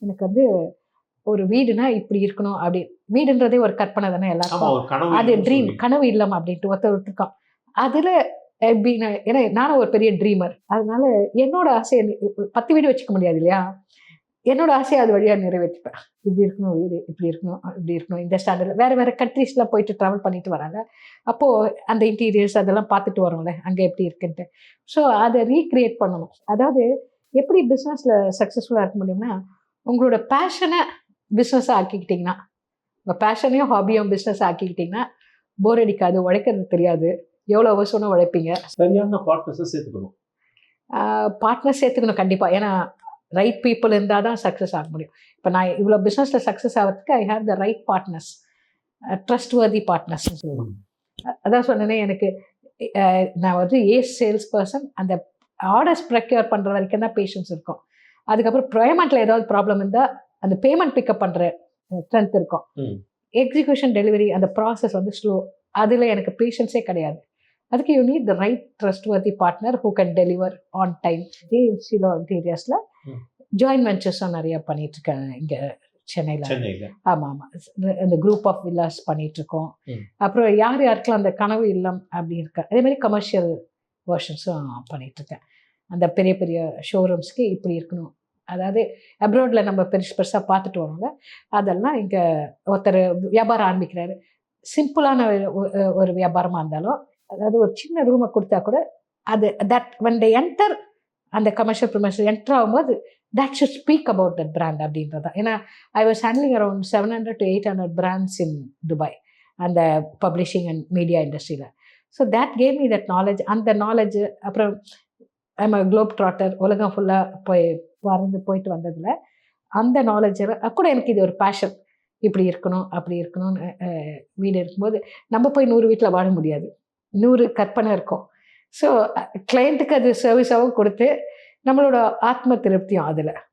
எனக்கு வந்து ஒரு வீடுனா இப்படி இருக்கணும் அப்படி. வீடுன்றதே ஒரு கற்பனை தானே ஆமா, எல்லாருக்கும். ஒரு கனவு அது இல்லம்னு ட்ரீம், சொல்றீங்க. கனவு இல்லம் அப்படின்ட்டு ஒருத்தர் இருக்கான். அதுல எப்படின்னா, ஏன்னா நானும் ஒரு பெரிய ட்ரீமர். அதனால என்னோட ஆசைய 10 வீடு வச்சுக்க முடியாது இல்லையா? என்னோட ஆசைய அது வழியா நிறைவேத்திப்பேன். இப்படி இருக்கணும் வீடு, இப்படி இருக்கணும், இப்படி இருக்கணும். இந்த ஸ்டாண்டர்ட்ல வேற வேற கண்ட்ரீஸ்லாம் போயிட்டு ட்ராவல் பண்ணிட்டு வராங்க. அப்போ அந்த இன்டீரியர்ஸ் அதெல்லாம் பார்த்துட்டு வரோம்ல, அங்க எப்படி இருக்குன்ட்டு. ஸோ அத ரீகிரியேட் பண்ணணும். அதாவது எப்படி பிசினஸ்ல சக்சஸ்ஃபுல்லா இருக்க முடியும்னா, உங்களோட பேஷன பிசினஸா ஆக்கிக்கிட்டீங்கன்னா, உங்க பேஷனையும், ஹாபியும் பிசினஸா ஆக்கிக்கிட்டீங்கன்னா, போர் அடிக்காது, உழைக்கிறது தெரியாது. எவ்வளோ ஹவர்ஸ் வேணா உழைப்பீங்க. சரியான பார்ட்னர்ஸ சேர்த்துக்கணும். பார்ட்னர் சேர்த்துக்கணும் கண்டிப்பா. ஏன்னா, ரைட் பீப்பிள் இருந்தா தான் சக்சஸ் ஆக முடியும். இப்ப நான் இவ்வளோ பிசினஸ்ல சக்சஸ் ஆவறதுக்கு I have the right partners. Trustworthy பார்ட்னர்ஸ்ன்னு சொல்லுவோம். அதான் சொன்னேனே எனக்கு நான் வந்து சேல்ஸ் பர்சன். அந்த ஆர்டர்ஸ் ப்ரொக்யூர் பண்ற வரைக்கும் தான் பேஷன்ஸ் இருக்கும். அதுக்கப்புறம் பேமெண்ட்ல ஏதாவது ப்ராப்ளம் இருந்தா, அந்த பேமெண்ட் பிக்கப் பண்ற ஸ்ட்ரென்த் இருக்கும். எக்ஸிகியூஷன் டெலிவரி அந்த ப்ராசஸ் வந்து ஸ்லோ. அதுல எனக்கு பேஷன்ஸே கிடையாது. அதுக்கு you need the right trustworthy partner who can deliver on time. சில இன்டீரியர்ஸ்ல ஜாயின்ட் வெஞ்சர்ஸும் நிறைய பண்ணிட்டு இருக்கேன் இங்க சென்னையில. ஆமா ஆமா. இந்த குரூப் ஆஃப் வில்லாஸ் பண்ணிட்டு இருக்கோம். அப்புறம் யார் யாருக்கெல்லாம் அந்த கனவு இல்லம் அப்படி இருக்கா, அதே மாதிரி கமர்ஷியல் வெர்ஷன்ஸும் பண்ணிட்டு இருக்கேன். அந்த பெரிய பெரிய ஷோரூம்ஸ்க்கு இப்படி இருக்கணும். அதாவது அப்ராட்ல நம்ம பெருசா பார்த்துட்டு வரோம்ல, அதெல்லாம் இங்க ஒருத்தர் வியாபாரம் ஆரம்பிக்கிறாரு. சிம்பிளான ஒரு வியாபாரமா இருந்தாலும், அதாவது ஒரு சின்ன ரூமை கொடுத்தா கூட அது தட் when they enter அந்த கமர்ஷியல் ப்ரிமைசஸ் என்டர் ஆகும்போது that should speak about that brand அப்படின்றது தான். ஏன்னா I was handling around 700 to 800 brands in Dubai, அந்த பப்ளிஷிங் அண்ட் மீடியா இண்டஸ்ட்ரியில். So that gave me that knowledge. அந்த நாலேஜ் அப்புறம் I'm Globe ட்ராட்டர், உலகம் ஃபுல்லாக போயிட்டு வந்ததில் அந்த நாலேஜ் கூட எனக்கு இது ஒரு பேஷன். இப்படி இருக்கணும் அப்படி இருக்கணும்னு வீடு இருக்கும்போது நம்ம போய் 100 வீட்டில் வாழ முடியாது. 100 கற்பனை இருக்கும். ஸோ கிளையண்ட்டுக்கு அது சர்வீஸாகவும் கொடுத்து நம்மளோட ஆத்ம திருப்தியும் அதில்.